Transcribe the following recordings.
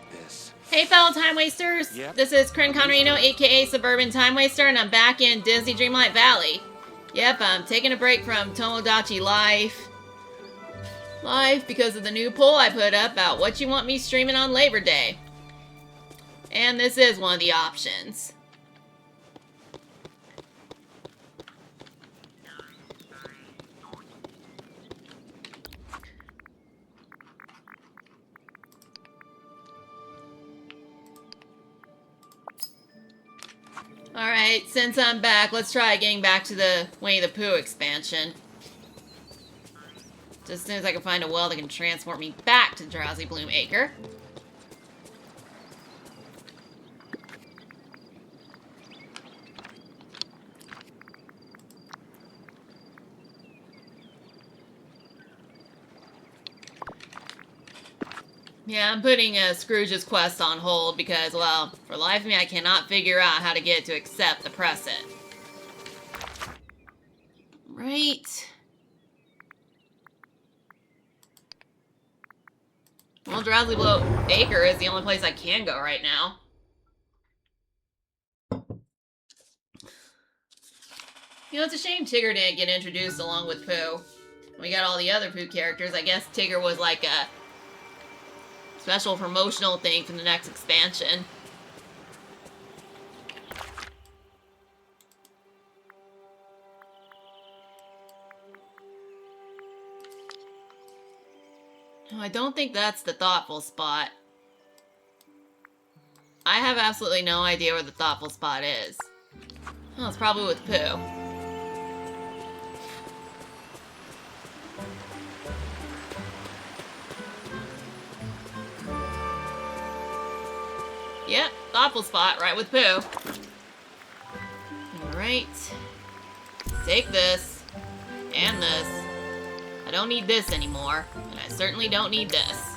like this. Hey fellow time wasters, Yep. This is Corinne Conrino, aka Suburban Time Waster, and I'm back in Disney Dreamlight Valley. Yep, I'm taking a break from Tomodachi Life because of the new poll I put up about what you want me streaming on Labor Day. And this is one of the options. Alright, since I'm back, let's try getting back to the Winnie the Pooh expansion. Just as soon as I can find a well that can transport me back to Drowsy Bloom Acre. Yeah, I'm putting Scrooge's quest on hold because, well, for the life of me, I cannot figure out how to get it to accept the press it. Right. Well, Drowsy Blow Acre is the only place I can go right now. You know, it's a shame Tigger didn't get introduced along with Pooh. We got all the other Pooh characters. I guess Tigger was like a special promotional thing for the next expansion. Oh, I don't think that's the thoughtful spot. I have absolutely no idea where the thoughtful spot is. Oh, it's probably with Pooh. Yep, thoughtful spot, right with Pooh. Alright. Take this. And this. I don't need this anymore. And I certainly don't need this.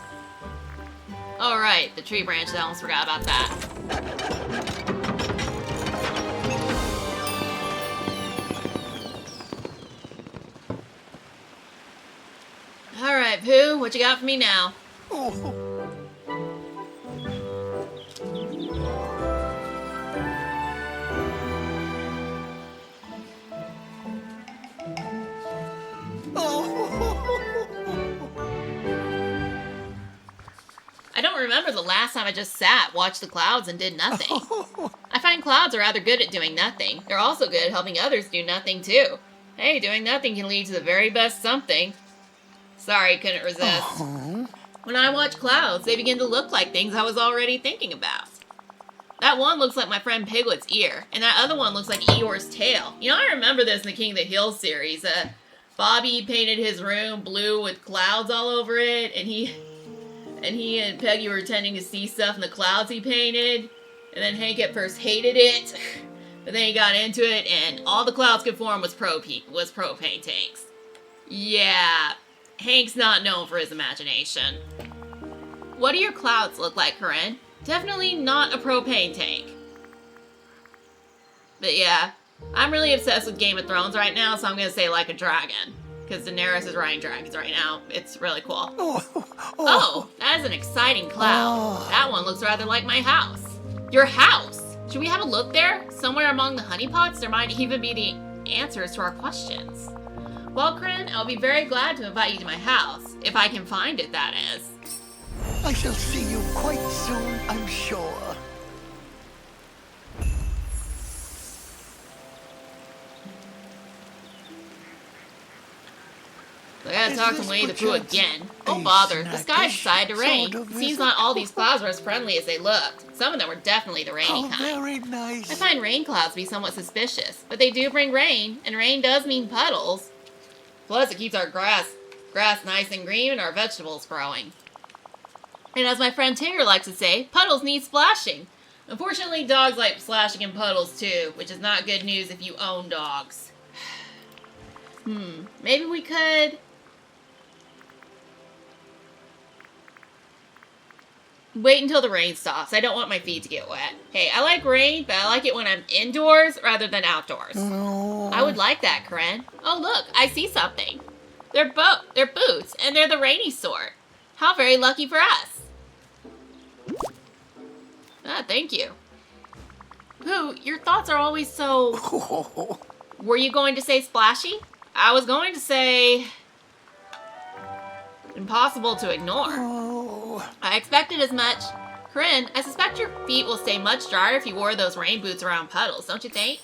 Alright, the tree branch. I almost forgot about that. Alright, Pooh, what you got for me now? Oh. I don't remember the last time I just sat, watched the clouds, and did nothing. I find clouds are rather good at doing nothing. They're also good at helping others do nothing, too. Hey, doing nothing can lead to the very best something. Sorry, couldn't resist. When I watch clouds, they begin to look like things I was already thinking about. That one looks like my friend Piglet's ear, and that other one looks like Eeyore's tail. You know, I remember this in the King of the Hill series. Bobby painted his room blue with clouds all over it, and he and Peggy were pretending to see stuff in the clouds he painted. And then Hank at first hated it, but then he got into it, and all the clouds could form was propane tanks. Yeah, Hank's not known for his imagination. What do your clouds look like, Corinne? Definitely not a propane tank. But yeah, I'm really obsessed with Game of Thrones right now, so I'm gonna say like a dragon. Because Daenerys is riding dragons right now. It's really cool. Oh, that is an exciting cloud. That one looks rather like my house. Your house? Should we have a look there? Somewhere among the honeypots, there might even be the answers to our questions. Well, Corinne, I'll be very glad to invite you to my house. If I can find it, that is. I shall see you quite soon, I'm sure. I gotta talk to Winnie the Pooh again. Don't bother. The sky decided to rain. It seems not all these clouds are as friendly as they looked. Some of them were definitely the rainy kind. Very nice. I find rain clouds to be somewhat suspicious, but they do bring rain, and rain does mean puddles. Plus, it keeps our grass nice and green and our vegetables growing. And as my friend Tigger likes to say, puddles need splashing. Unfortunately, dogs like splashing in puddles too, which is not good news if you own dogs. Maybe we could... wait until the rain stops. I don't want my feet to get wet. Hey, I like rain, but I like it when I'm indoors rather than outdoors. No. I would like that, Corinne. Oh, look, I see something. They're boots, and they're the rainy sort. How very lucky for us. Ah, thank you. Pooh, your thoughts are always so... Were you going to say splashy? I was going to say... impossible to ignore. Oh. I expected as much. Corinne, I suspect your feet will stay much drier if you wore those rain boots around puddles, don't you think?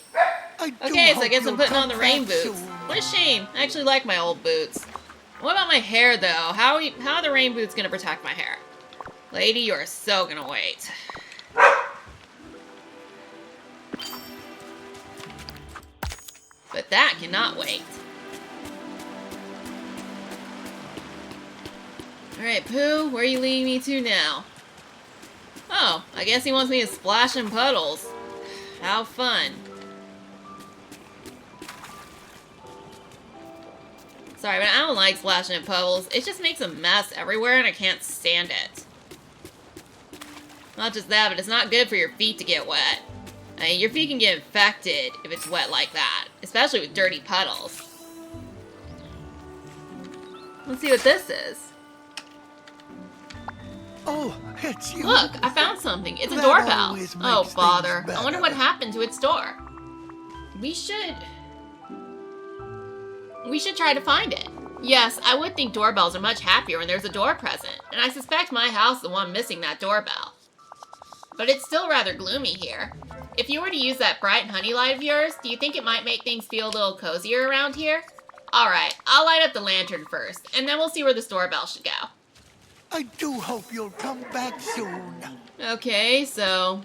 Okay, so I guess I'm putting on the rain boots. What a shame. I actually like my old boots. What about my hair, though? How are the rain boots going to protect my hair? Lady, you are so going to wait. But that cannot wait. Alright, Pooh, where are you leading me to now? Oh, I guess he wants me to splash in puddles. How fun. Sorry, but I don't like splashing in puddles. It just makes a mess everywhere and I can't stand it. Not just that, but it's not good for your feet to get wet. I mean, your feet can get infected if it's wet like that, especially with dirty puddles. Let's see what this is. Oh, it's you. Look, I found something. It's a That doorbell. always Oh, makes bother. things I wonder better. what happened to its door. We should try to find it. Yes, I would think doorbells are much happier when there's a door present, and I suspect my house is the one missing that doorbell. But it's still rather gloomy here. If you were to use that bright honey light of yours, do you think it might make things feel a little cozier around here? Alright, I'll light up the lantern first, and then we'll see where this doorbell should go. I do hope you'll come back soon. Okay, so...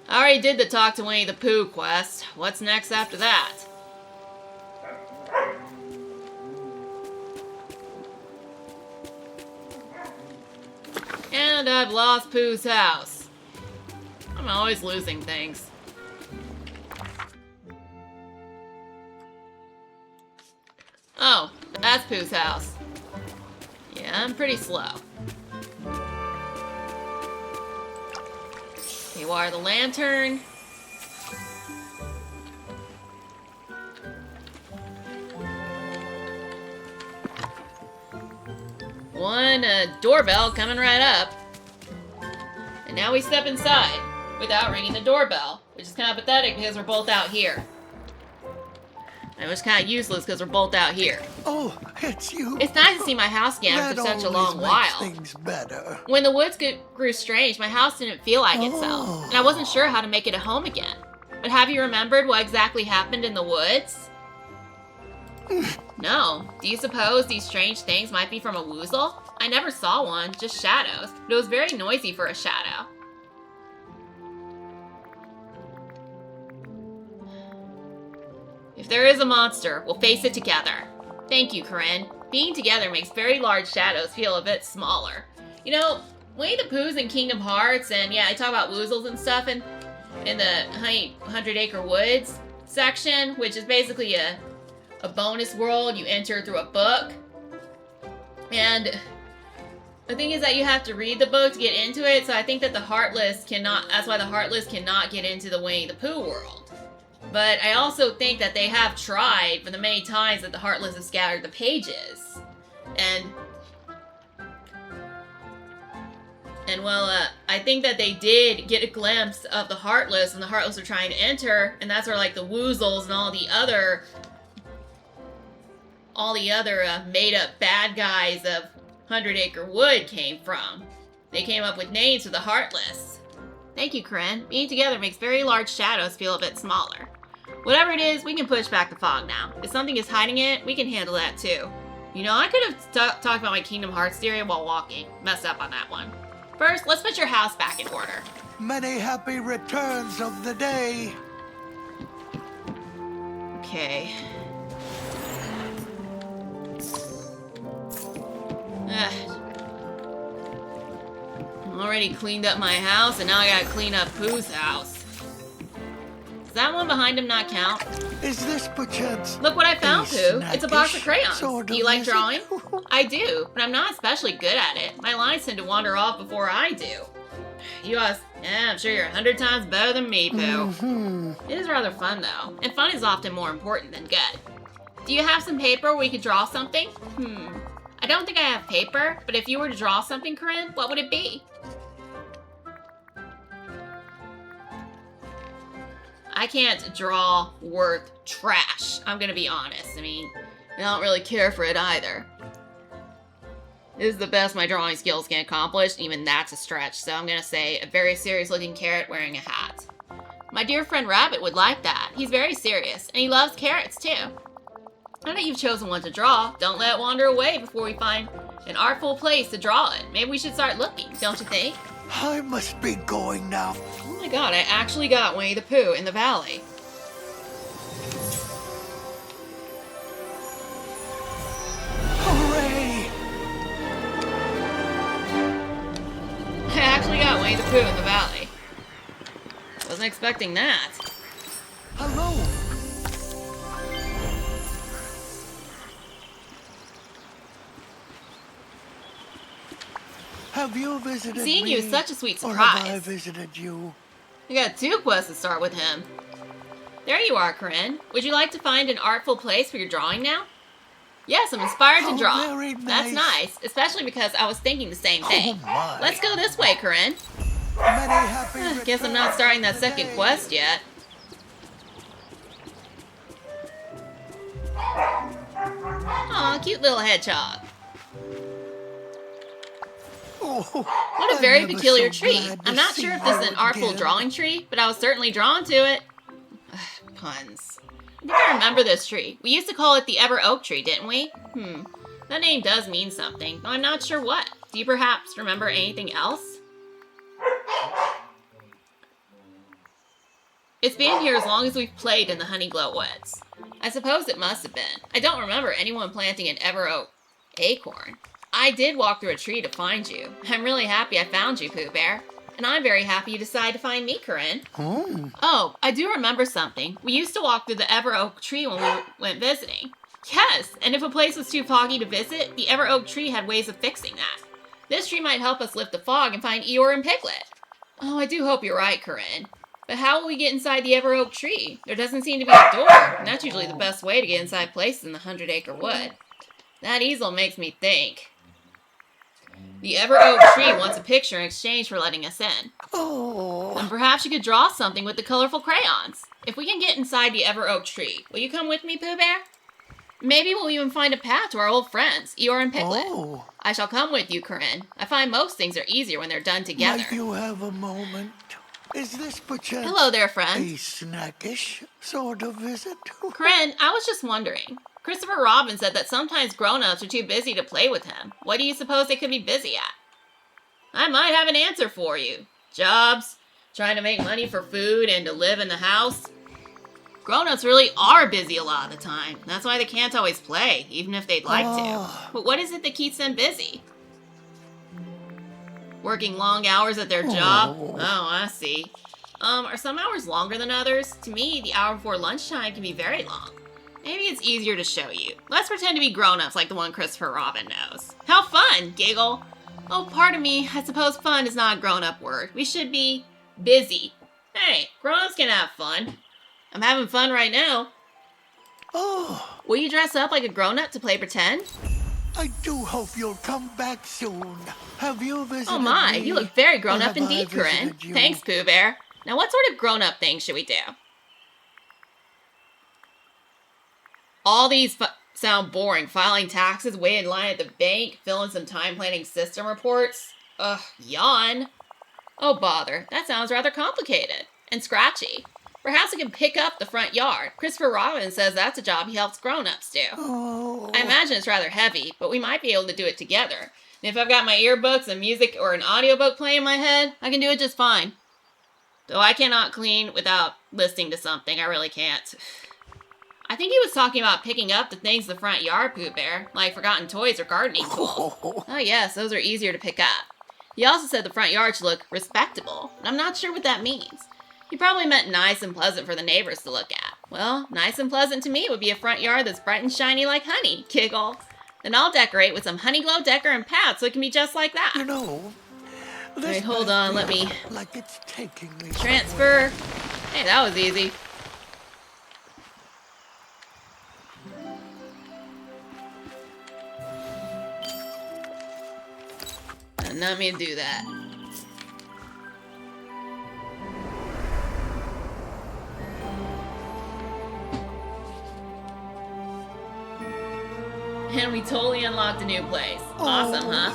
I already did the Talk to Winnie the Pooh quest. What's next after that? And I've lost Pooh's house. I'm always losing things. Oh, that's Pooh's house. Yeah, I'm pretty slow. Okay, wire the lantern. One doorbell coming right up. And now we step inside without ringing the doorbell, which is kind of pathetic because we're both out here. And it's kind of useless because we're both out here. Oh, it's you. It's nice to see my house again That after such a always long makes while. things better. When the woods grew strange, my house didn't feel like itself, Oh. and I wasn't sure how to make it a home again. But have you remembered what exactly happened in the woods? No. Do you suppose these strange things might be from a woozle? I never saw one, just shadows, but it was very noisy for a shadow. If there is a monster, we'll face it together. Thank you, Corinne. Being together makes very large shadows feel a bit smaller. You know, Winnie the Pooh's in Kingdom Hearts, and yeah, I talk about woozles and stuff in the 100 Acre Woods section, which is basically a bonus world you enter through a book. And the thing is that you have to read the book to get into it, so I think that the Heartless cannot, that's why the Heartless cannot get into the Winnie the Pooh world. But I also think that they have tried for the many times that the Heartless have scattered the pages. And well, I think that they did get a glimpse of the Heartless, and the Heartless are trying to enter, and that's where like the Woozles and all the other made-up bad guys of 100 Acre Wood came from. They came up with names for the Heartless. Thank you, Corinne. Being together makes very large shadows feel a bit smaller. Whatever it is, we can push back the fog now. If something is hiding it, we can handle that too. You know, I could have talked about my Kingdom Hearts theory while walking. Messed up on that one. First, let's put your house back in order. Many happy returns of the day. Okay. Already cleaned up my house, and now I gotta clean up Pooh's house. Does that one behind him not count? Is this perchance Look what I found, a Pooh. It's a box of snackish crayons. sort Do of you like visit? drawing? I do, but I'm not especially good at it. My lines tend to wander off before I do. You ask, yeah, I'm sure you're 100 times better than me, Pooh. It is rather fun, though, and fun is often more important than good. Do you have some paper where we could draw something? I don't think I have paper, but if you were to draw something, Corinne, what would it be? I can't draw worth trash. I'm gonna be honest. I mean, I don't really care for it either. This is the best my drawing skills can accomplish, even that's a stretch, so I'm gonna say a very serious looking carrot wearing a hat. My dear friend Rabbit would like that. He's very serious, and he loves carrots too. Now that you've chosen one to draw, don't let it wander away before we find an artful place to draw it. Maybe we should start looking, don't you think? I must be going now. Oh my god, I actually got Winnie the Pooh in the valley. Hooray! I actually got Winnie the Pooh in the valley. Wasn't expecting that. Hello. Have you visited Seeing me? you is such a sweet Or have I surprise. visited you? I got 2 quests to start with him. There you are, Corinne. Would you like to find an artful place for your drawing now? Yes, I'm inspired to draw. Very nice. That's nice, especially because I was thinking the same thing. Oh my. Let's go this way, Corinne. Many happy Guess I'm not starting that second today. quest yet. Aw, cute little hedgehog. Oh, What a I'm very ever peculiar so tree. glad to I'm not see sure if this is you an artful again. drawing tree, but I was certainly drawn to it. Ugh, puns. I think I remember this tree. We used to call it the Ever Oak Tree, didn't we? That name does mean something, though I'm not sure what. Do you perhaps remember anything else? It's been here as long as we've played in the Honeyglow Woods. I suppose it must have been. I don't remember anyone planting an Ever Oak acorn. I did walk through a tree to find you. I'm really happy I found you, Pooh Bear. And I'm very happy you decided to find me, Corinne. Oh, I do remember something. We used to walk through the Ever Oak Tree when we went visiting. Yes, and if a place was too foggy to visit, the Ever Oak Tree had ways of fixing that. This tree might help us lift the fog and find Eeyore and Piglet. Oh, I do hope you're right, Corinne. But how will we get inside the Ever Oak Tree? There doesn't seem to be a door, and that's usually the best way to get inside places in the 100-acre wood. That easel makes me think. The Ever Oak Tree wants a picture in exchange for letting us in. Oh, And perhaps you could draw something with the colorful crayons. If we can get inside the Ever Oak Tree, will you come with me, Pooh Bear? Maybe we'll even find a path to our old friends, Eeyore and Piglet. oh. I shall come with you, Corinne. I find most things are easier when they're done together. Might you have a moment? Is this perchance Hello there, a friend. snackish sort of visit? Corinne, I was just wondering. Christopher Robin said that sometimes grown-ups are too busy to play with him. What do you suppose they could be busy at? I might have an answer for you. Jobs, trying to make money for food and to live in the house. Grown-ups really are busy a lot of the time. That's why they can't always play, even if they'd like to. But what is it that keeps them busy? Working long hours at their job? Oh, I see. Are some hours longer than others? To me, the hour before lunchtime can be very long. Maybe it's easier to show you. Let's pretend to be grown-ups like the one Christopher Robin knows. How fun, Giggle! Oh, pardon me, I suppose fun is not a grown-up word. We should be busy. Hey, grown-ups can have fun. I'm having fun right now. Oh, Will you dress up like a grown-up to play pretend? I do hope you'll come back soon. Have you visited Oh my, me? you look very grown Or up have I indeed, Corinne. visited you? Thanks, Pooh Bear. Now what sort of grown up thing should we do? All these sound boring. Filing taxes, wait in line at the bank, filling some time planning system reports. Ugh, yawn. Oh bother, that sounds rather complicated. And scratchy. Perhaps we can pick up the front yard. Christopher Robin says that's a job he helps grown-ups do. Oh, I imagine it's rather heavy, but we might be able to do it together. And if I've got my earbooks and music or an audiobook playing in my head, I can do it just fine. Though I cannot clean without listening to something, I really can't. I think he was talking about picking up the things in the front yard, Pooh Bear, like forgotten toys or gardening tools. Oh yes, those are easier to pick up. He also said the front yard should look respectable, and I'm not sure what that means. He probably meant nice and pleasant for the neighbors to look at. Well, nice and pleasant to me would be a front yard that's bright and shiny like honey. Giggle. Then I'll decorate with some Honeyglow decor and pads so it can be just like that. you know, this Wait, hold must on, let feel me like it's taking me transfer. Hey, that was easy. And not me to do that. And we totally unlocked a new place. Awesome, huh?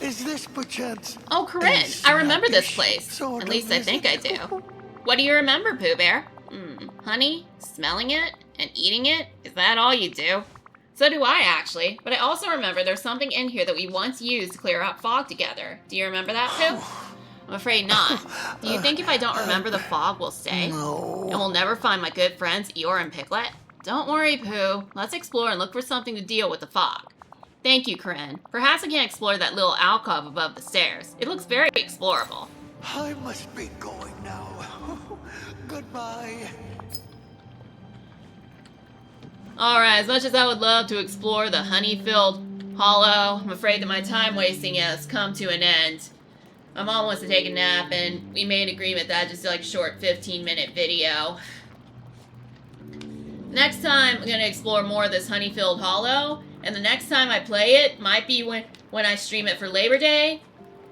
Is this perchance? Oh, Corinne, I remember this place. At least I think I do. What do you remember, Pooh Bear? Honey? Smelling it? And eating it? Is that all you do? So do I, actually. But I also remember there's something in here that we once used to clear out fog together. Do you remember that, Pooh? I'm afraid not. Do you think if I don't remember the fog, we'll stay? No. And we'll never find my good friends Eeyore and Piglet? Don't worry, Pooh. Let's explore and look for something to deal with the fog. Thank you, Corinne. Perhaps I can explore that little alcove above the stairs. It looks very explorable. I must be going now. Goodbye. Alright, as much as I would love to explore the honey-filled hollow, I'm afraid that my time wasting has come to an end. My mom wants to take a nap, and we made an agreement that I'd just do like a short 15-minute video. Next time, I'm going to explore more of this honey-filled hollow, and the next time I play it might be when I stream it for Labor Day,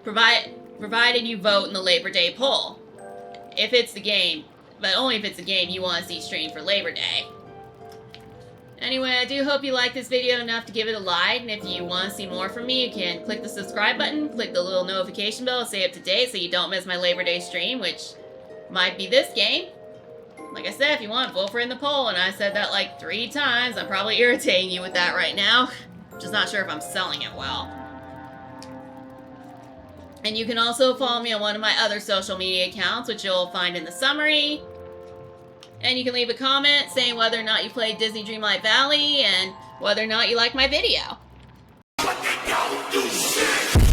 provided you vote in the Labor Day poll. If it's the game, but only if it's a game you want to see streamed for Labor Day. Anyway, I do hope you liked this video enough to give it a like, and if you want to see more from me, you can click the subscribe button, click the little notification bell to stay up to date so you don't miss my Labor Day stream, which might be this game. Like I said, if you want, vote for it in the poll, and I said that like 3 times. I'm probably irritating you with that right now. Just not sure if I'm selling it well. And you can also follow me on one of my other social media accounts, which you'll find in the summary. And you can leave a comment saying whether or not you played Disney Dreamlight Valley and whether or not you like my video. But they don't do shit.